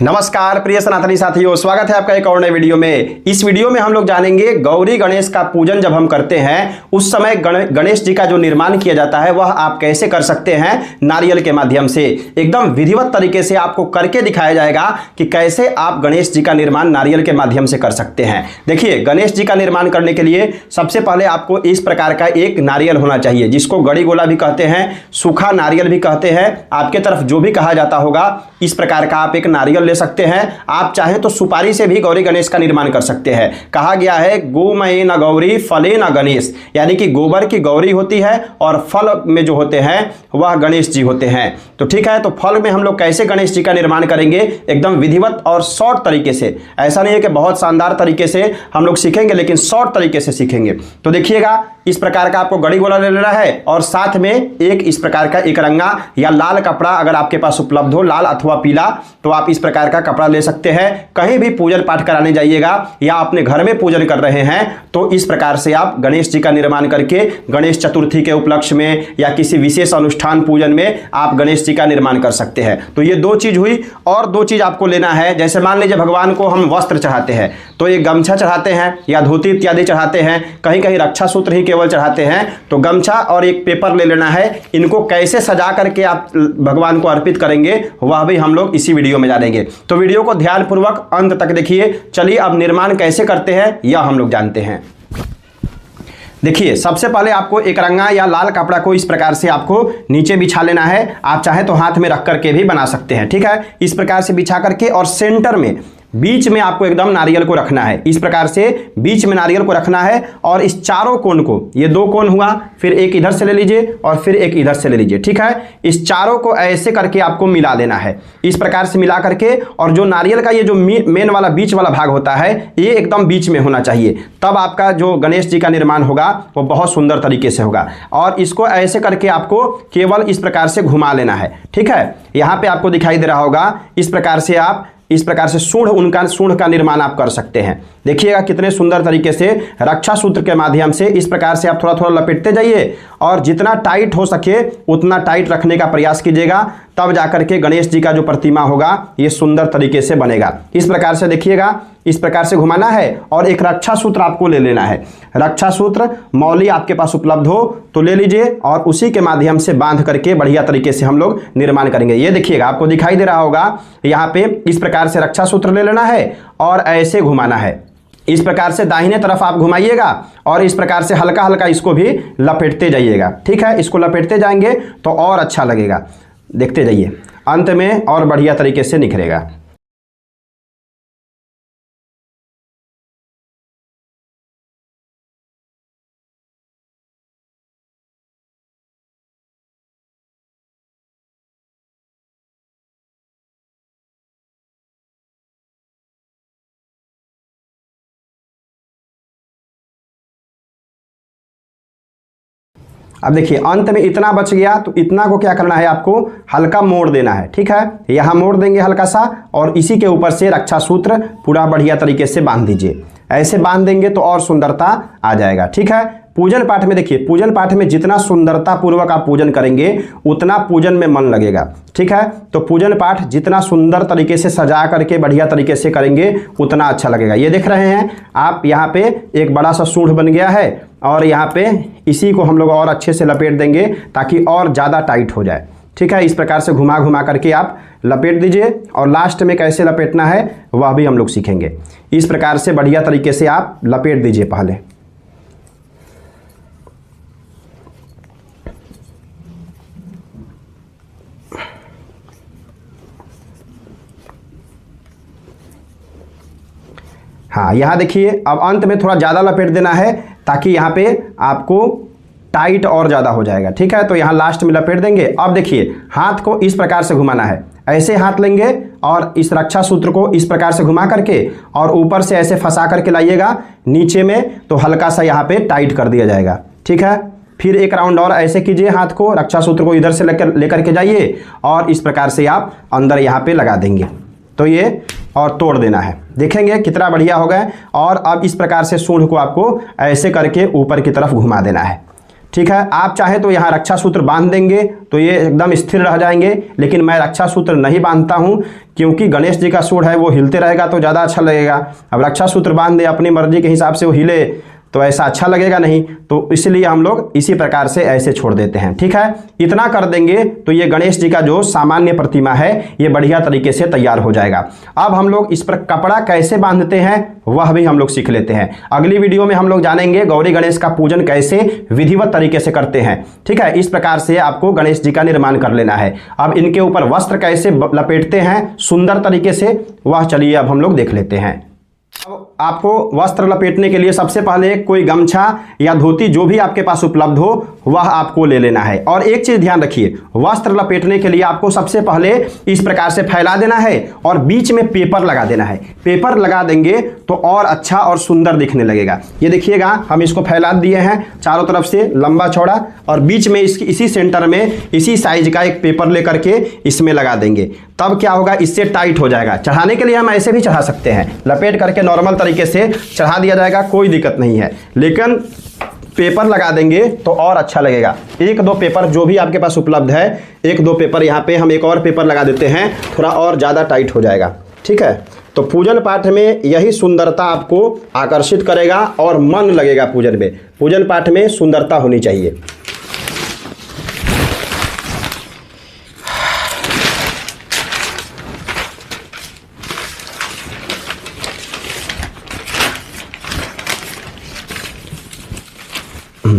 नमस्कार प्रिय सनातनी साथियों, स्वागत है आपका एक और नए वीडियो में। इस वीडियो में हम लोग जानेंगे गौरी गणेश का पूजन जब हम करते हैं उस समय गणेश जी का जो निर्माण किया जाता है वह आप कैसे कर सकते हैं नारियल के माध्यम से। एकदम विधिवत तरीके से आपको करके दिखाया जाएगा कि कैसे आप गणेश जी का निर्माण नारियल के माध्यम से कर सकते हैं। देखिए, गणेश जी का निर्माण करने के लिए सबसे पहले आपको इस प्रकार का एक नारियल होना चाहिए, जिसको गड़ी गोला भी कहते हैं, सूखा नारियल भी कहते हैं, आपके तरफ जो भी कहा जाता होगा। इस प्रकार का आप एक नारियल ले सकते हैं। आप चाहें तो सुपारी से भी गौरी गणेश का निर्माण कर सकते हैं। कहा गया है गोमये न गौरी फले न गणेश, यानी कि गोबर की गौरी होती है और फल में जो होते हैं वह गणेश जी होते हैं। तो ठीक है, तो फल में हम लोग कैसे गणेश जी का निर्माण करेंगे, एकदम विधिवत और शॉर्ट तरीके से। ऐसा नहीं है कि बहुत शानदार तरीके से हम लोग सीखेंगे, लेकिन शॉर्ट तरीके से सीखेंगे। तो देखिएगा, इस प्रकार का आपको गड़ी गोला ले लेना है और साथ में एक इस प्रकार का एक रंगा या लाल कपड़ा अगर आपके पास उपलब्ध हो, लाल अथवा पीला, तो आप इस प्रकार का कपड़ा ले सकते हैं। कहीं भी पूजन पाठ कराने जाइएगा या अपने घर में पूजन कर रहे हैं तो इस प्रकार से आप गणेश जी का निर्माण करके गणेश चतुर्थी के उपलक्ष्य में या किसी विशेष अनुष्ठान पूजन में आप गणेश जी का निर्माण कर सकते हैं। तो ये दो चीज हुई। और दो चीज आपको लेना है। जैसे मान लीजिए भगवान को हम वस्त्र चढ़ाते हैं तो एक गमछा चढ़ाते हैं या धोती इत्यादि चढ़ाते हैं, कहीं कहीं रक्षा सूत्र ही केवल चढ़ाते हैं। तो गमछा और एक पेपर ले लेना है। इनको कैसे सजा करके आप भगवान को अर्पित करेंगे वह भी हम लोग इसी वीडियो में जानेंगे। तो वीडियो को ध्यानपूर्वक अंत तक देखिए। चलिए अब निर्माण कैसे करते हैं यह हम लोग जानते हैं। देखिए, सबसे पहले आपको एक रंगा या लाल कपड़ा को इस प्रकार से आपको नीचे बिछा लेना है। आप चाहे तो हाथ में रख करके भी बना सकते हैं। ठीक है, इस प्रकार से बिछा करके और सेंटर में बीच में आपको एकदम नारियल को रखना है। इस प्रकार से बीच में नारियल को रखना है और इस चारों कोण को, ये दो कोण हुआ, फिर एक इधर से ले लीजिए और फिर एक इधर से ले लीजिए। ठीक है, इस चारों को ऐसे करके आपको मिला देना है। इस प्रकार से मिला करके, और जो नारियल का ये जो मेन वाला बीच वाला भाग होता है ये एकदम बीच में होना चाहिए, तब आपका जो गणेश जी का निर्माण होगा वो बहुत सुंदर तरीके से होगा। और इसको ऐसे करके आपको केवल इस प्रकार से घुमा लेना है। ठीक है, यहाँ पे आपको दिखाई दे रहा होगा। इस प्रकार से आप इस प्रकार से सूंढ़ का निर्माण आप कर सकते हैं। देखिएगा कितने सुंदर तरीके से रक्षा सूत्र के माध्यम से इस प्रकार से आप थोड़ा थोड़ा लपेटते जाइए और जितना टाइट हो सके उतना टाइट रखने का प्रयास कीजिएगा, तब जाकर के गणेश जी का जो प्रतिमा होगा ये सुंदर तरीके से बनेगा। इस प्रकार से देखिएगा, इस प्रकार से घुमाना है और एक रक्षा सूत्र आपको ले लेना है। रक्षा सूत्र मौली आपके पास उपलब्ध हो तो ले लीजिए और उसी के माध्यम से बांध करके बढ़िया तरीके से हम लोग निर्माण करेंगे। ये देखिएगा, आपको दिखाई दे रहा होगा, यहाँ पे इस प्रकार से रक्षा सूत्र ले लेना है और ऐसे घुमाना है। इस प्रकार से दाहिने तरफ आप घुमाइएगा और इस प्रकार से हल्का हल्का इसको भी लपेटते जाइएगा। ठीक है, इसको लपेटते जाएंगे तो और अच्छा लगेगा। देखते जाइए, अंत में और बढ़िया तरीके से निखरेगा। अब देखिए, अंत में इतना बच गया तो इतना को क्या करना है, आपको हल्का मोड़ देना है। ठीक है, यहाँ मोड़ देंगे हल्का सा और इसी के ऊपर से रक्षा सूत्र पूरा बढ़िया तरीके से बांध दीजिए। ऐसे बांध देंगे तो और सुंदरता आ जाएगा। ठीक है, पूजन पाठ में देखिए, पूजन पाठ में जितना सुंदरता पूर्वक आप पूजन करेंगे उतना पूजन में मन लगेगा। ठीक है, तो पूजन पाठ जितना सुंदर तरीके से सजा करके बढ़िया तरीके से करेंगे उतना अच्छा लगेगा। ये देख रहे हैं आप, यहाँ पे एक बड़ा सा सूंढ़ बन गया है और यहाँ पे इसी को हम लोग और अच्छे से लपेट देंगे ताकि और ज़्यादा टाइट हो जाए। ठीक है, इस प्रकार से घुमा घुमा करके आप लपेट दीजिए और लास्ट में कैसे लपेटना है वह भी हम लोग सीखेंगे। इस प्रकार से बढ़िया तरीके से आप लपेट दीजिए पहले। हाँ, यहाँ देखिए, अब अंत में थोड़ा ज़्यादा लपेट देना है ताकि यहाँ पे आपको टाइट और ज़्यादा हो जाएगा। ठीक है, तो यहाँ लास्ट में लपेट देंगे। अब देखिए, हाथ को इस प्रकार से घुमाना है। ऐसे हाथ लेंगे और इस रक्षा सूत्र को इस प्रकार से घुमा करके और ऊपर से ऐसे फंसा करके लाइएगा नीचे में, तो हल्का सा यहाँ पे टाइट कर दिया जाएगा। ठीक है, फिर एक राउंड और ऐसे कीजिए, हाथ को रक्षा सूत्र को इधर से लेकर के जाइए और इस प्रकार से आप अंदर यहाँ पे लगा देंगे तो ये और तोड़ देना है। देखेंगे कितना बढ़िया हो गया। और अब इस प्रकार से सूंढ़ को आपको ऐसे करके ऊपर की तरफ घुमा देना है। ठीक है। आप चाहे तो यहाँ रक्षा सूत्र बांध देंगे तो ये एकदम स्थिर रह जाएंगे, लेकिन मैं रक्षा सूत्र नहीं बांधता हूँ क्योंकि गणेश जी का सूंड है वो हिलते रहेगा तो ज़्यादा अच्छा लगेगा। अब रक्षा सूत्र बांध दे अपनी मर्जी के हिसाब से वो हिले तो ऐसा अच्छा लगेगा नहीं, तो इसलिए हम लोग इसी प्रकार से ऐसे छोड़ देते हैं। ठीक है, इतना कर देंगे तो ये गणेश जी का जो सामान्य प्रतिमा है ये बढ़िया तरीके से तैयार हो जाएगा। अब हम लोग इस पर कपड़ा कैसे बांधते हैं वह भी हम लोग सीख लेते हैं। अगली वीडियो में हम लोग जानेंगे गौरी गणेश का पूजन कैसे विधिवत तरीके से करते हैं। ठीक है, इस प्रकार से आपको गणेश जी का निर्माण कर लेना है। अब इनके ऊपर वस्त्र कैसे लपेटते हैं सुंदर तरीके से वह चलिए अब हम लोग देख लेते हैं। अब आपको वस्त्र लपेटने के लिए सबसे पहले कोई गमछा या धोती जो भी आपके पास उपलब्ध हो वह आपको ले लेना है। और एक चीज ध्यान रखिए, वस्त्र लपेटने के लिए आपको सबसे पहले इस प्रकार से फैला देना है और बीच में पेपर लगा देना है। पेपर लगा देंगे तो और अच्छा और सुंदर दिखने लगेगा। ये देखिएगा, हम इसको फैला दिए हैं चारों तरफ से लंबा चौड़ा, और बीच में इसी सेंटर में इसी साइज का एक पेपर लेकर के इसमें लगा देंगे। तब क्या होगा, इससे टाइट हो जाएगा। चढ़ाने के लिए हम ऐसे भी चढ़ा सकते हैं, लपेट करके नॉर्मल तरीके से चढ़ा दिया जाएगा, कोई दिक्कत नहीं है। लेकिन पेपर लगा देंगे तो और अच्छा लगेगा। एक दो पेपर जो भी आपके पास उपलब्ध है, एक दो पेपर यहाँ पे हम एक और पेपर लगा देते हैं, थोड़ा और ज़्यादा टाइट हो जाएगा। ठीक है, तो पूजन पाठ में यही सुंदरता आपको आकर्षित करेगा और मन लगेगा पूजन में। पूजन पाठ में सुंदरता होनी चाहिए।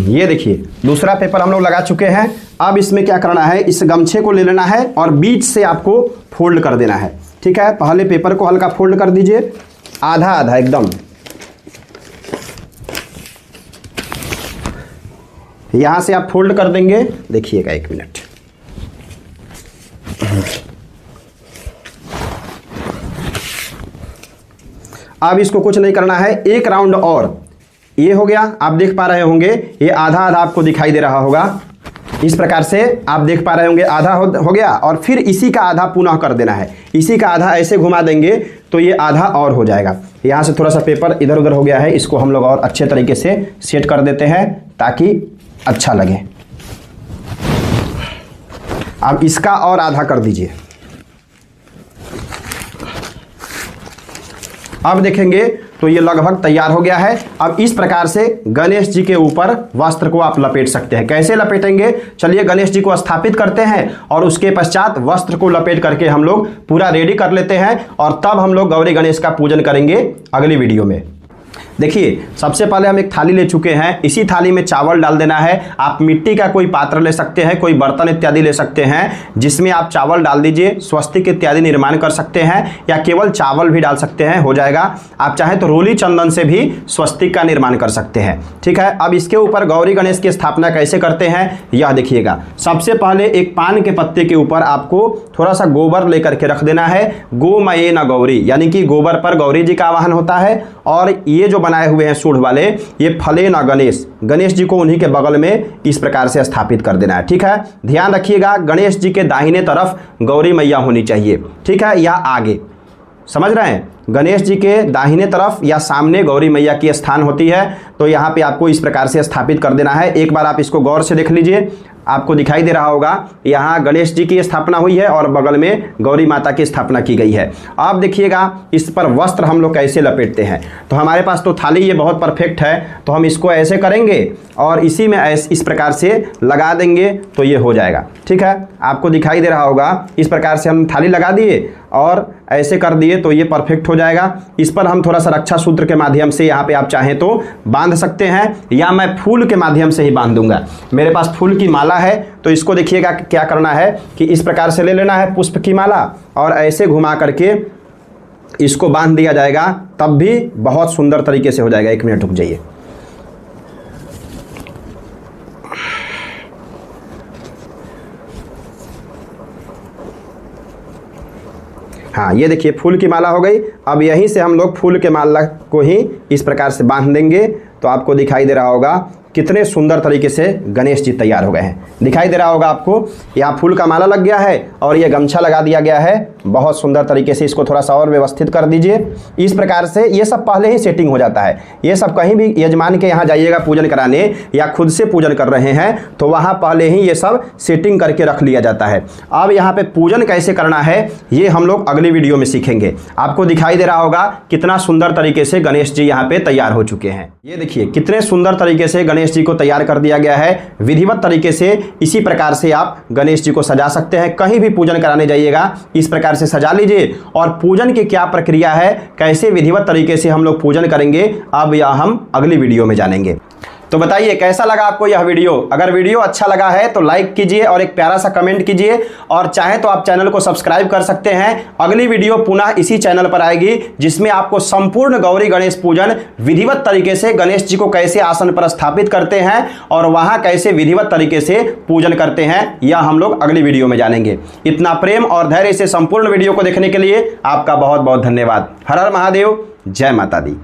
ये देखिए दूसरा पेपर हम लोग लगा चुके हैं। अब इसमें क्या करना है, इस गमछे को ले लेना है और बीच से आपको फोल्ड कर देना है। ठीक है, पहले पेपर को हल्का फोल्ड कर दीजिए, आधा आधा एकदम। यहां से आप फोल्ड कर देंगे, देखिएगा एक मिनट। अब इसको कुछ नहीं करना है, एक राउंड और। ये हो गया, आप देख पा रहे होंगे ये आधा आधा आपको दिखाई दे रहा होगा। इस प्रकार से आप देख पा रहे होंगे आधा हो गया, और फिर इसी का आधा पुनः कर देना है। इसी का आधा ऐसे घुमा देंगे तो ये आधा और हो जाएगा। यहाँ से थोड़ा सा पेपर इधर उधर हो गया है, इसको हम लोग और अच्छे तरीके से सेट कर देते हैं ताकि अच्छा लगे। अब इसका और आधा कर दीजिए। अब देखेंगे तो ये लगभग तैयार हो गया है। अब इस प्रकार से गणेश जी के ऊपर वस्त्र को आप लपेट सकते हैं। कैसे लपेटेंगे, चलिए गणेश जी को स्थापित करते हैं और उसके पश्चात वस्त्र को लपेट करके हम लोग पूरा रेडी कर लेते हैं, और तब हम लोग गौरी गणेश का पूजन करेंगे अगली वीडियो में। देखिए सबसे पहले हम एक थाली ले चुके हैं, इसी थाली में चावल डाल देना है। आप मिट्टी का कोई पात्र ले सकते हैं, कोई बर्तन इत्यादि ले सकते हैं जिसमें आप चावल डाल दीजिए। स्वस्तिक इत्यादि निर्माण कर सकते हैं या केवल चावल भी डाल सकते हैं, हो जाएगा। आप चाहें तो रोली चंदन से भी स्वस्तिक का निर्माण कर सकते हैं। ठीक है, अब इसके ऊपर गौरी गणेश की स्थापना कैसे करते हैं यह देखिएगा। सबसे पहले एक पान के पत्ते के ऊपर आपको थोड़ा सा गोबर लेकर के रख देना है। गोमये न गौरी, यानी कि गोबर पर गौरी जी का आवाहन होता है। और ये जो बनाए हुए हैं सूंड वाले, ये फले न गणेश, गणेश जी को उन्हीं के बगल में इस प्रकार से स्थापित कर देना है। ठीक है, ध्यान रखिएगा गणेश जी के दाहिने तरफ गौरी मैया होनी चाहिए। ठीक है, या आगे, समझ रहे हैं, गणेश जी के दाहिने तरफ या सामने गौरी मैया की स्थान होती है। तो यहाँ पे आपको इस प्रकार से स्थापित कर देना है। एक बार आप इसको गौर से देख लीजिए, आपको दिखाई दे रहा होगा यहाँ गणेश जी की स्थापना हुई है और बगल में गौरी माता की स्थापना की गई है। अब देखिएगा इस पर वस्त्र हम लोग कैसे लपेटते हैं। तो हमारे पास तो थाली ये बहुत परफेक्ट है, तो हम इसको ऐसे करेंगे और इसी में इस प्रकार से लगा देंगे तो ये हो जाएगा। ठीक है, आपको दिखाई दे रहा होगा, इस प्रकार से हम थाली लगा दिए और ऐसे कर दिए तो ये परफेक्ट हो जाएगा। इस पर हम थोड़ा सा रक्षा सूत्र के माध्यम से यहाँ पे आप चाहें तो बांध सकते हैं, या मैं फूल के माध्यम से ही बांध दूंगा। मेरे पास फूल की माला है, तो इसको देखिएगा क्या करना है कि इस प्रकार से ले लेना है पुष्प की माला और ऐसे घुमा करके इसको बांध दिया जाएगा, तब भी बहुत सुंदर तरीके से हो जाएगा। एक मिनट रुक जाइए। हाँ, ये देखिए फूल की माला हो गई। अब यहीं से हम लोग फूल के माला को ही इस प्रकार से बांध देंगे तो आपको दिखाई दे रहा होगा कितने सुंदर तरीके से गणेश जी तैयार हो गए हैं। दिखाई दे रहा होगा आपको, यहाँ फूल का माला लग गया है और ये गमछा लगा दिया गया है। बहुत सुंदर तरीके से इसको थोड़ा सा और व्यवस्थित कर दीजिए। इस प्रकार से ये सब पहले ही सेटिंग हो जाता है। ये सब कहीं भी यजमान के यहाँ जाइएगा पूजन कराने या खुद से पूजन कर रहे हैं तो वहाँ पहले ही ये सब सेटिंग करके रख लिया जाता है। अब यहाँ पे पूजन कैसे करना है ये हम लोग अगली वीडियो में सीखेंगे। आपको दिखाई दे रहा होगा कितना सुंदर तरीके से गणेश जी यहाँ पे तैयार हो चुके हैं। ये देखिए कितने सुंदर तरीके से गणेश जी को तैयार कर दिया गया है। विधिवत तरीके से इसी प्रकार से आप गणेश जी को सजा सकते हैं। कहीं भी पूजन कराने जाइएगा इस प्रकार से सजा लीजिए। और पूजन की क्या प्रक्रिया है, कैसे विधिवत तरीके से हम लोग पूजन करेंगे, अब यह हम अगली वीडियो में जानेंगे। तो बताइए कैसा लगा आपको यह वीडियो। अगर वीडियो अच्छा लगा है तो लाइक कीजिए और एक प्यारा सा कमेंट कीजिए, और चाहे तो आप चैनल को सब्सक्राइब कर सकते हैं। अगली वीडियो पुनः इसी चैनल पर आएगी जिसमें आपको संपूर्ण गौरी गणेश पूजन विधिवत तरीके से गणेश जी को कैसे आसन पर स्थापित करते हैं और वहां कैसे विधिवत तरीके से पूजन करते हैं, यह हम लोग अगली वीडियो में जानेंगे। इतना प्रेम और धैर्य से संपूर्ण वीडियो को देखने के लिए आपका बहुत बहुत धन्यवाद। हर हर महादेव, जय माता दी।